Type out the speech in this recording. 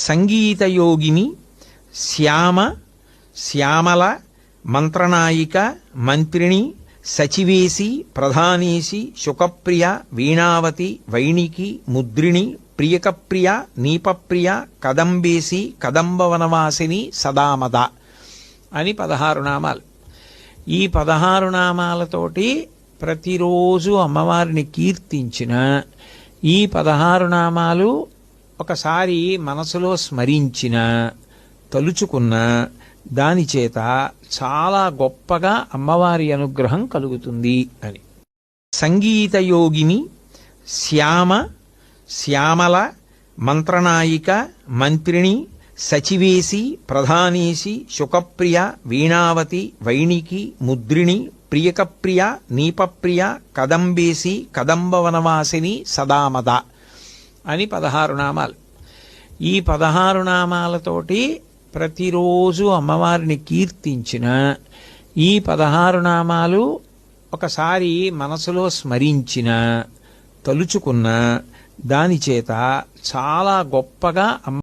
సంగీతయోగిని, శ్యామ, శ్యామల, మంత్రనాయిక, మంత్రిణి, సచివేశి, ప్రధానేశి, శుకప్రియ, వీణావతి, వైణికి, ముద్రిణి, ప్రియకప్రియ, నీపప్రియ, కదంబేసి, కదంబవనవాసిని, సదామద అని 16 నామాలు. ఈ 16 నామాలతోటి ప్రతిరోజు అమ్మవారిని కీర్తించిన ఈ 16 నామాలు ఒకసారి మనసులో స్మరించిన, తలుచుకున్న దాని చేత చాలా గొప్పగా అమ్మవారి అనుగ్రహం కలుగుతుంది అని. సంగీతయోగిని, శ్యామ, శ్యామల, మంత్రనాయిక, మంత్రిణి, సచివేశి, ప్రధానేశి, శుకప్రియ, వీణావతి, వైణికి, ముద్రిణి, ప్రియకప్రియ, నీపప్రియ, కదంబేసి, కదంబవనవాసిని, సదామద అని 16 నామాలు. ఈ 16 నామాలతోటి ప్రతిరోజు అమ్మవారిని కీర్తించిన ఈ 16 నామాలు ఒకసారి మనసులో స్మరించిన, తలుచుకున్న దాని చేత చాలా గొప్పగా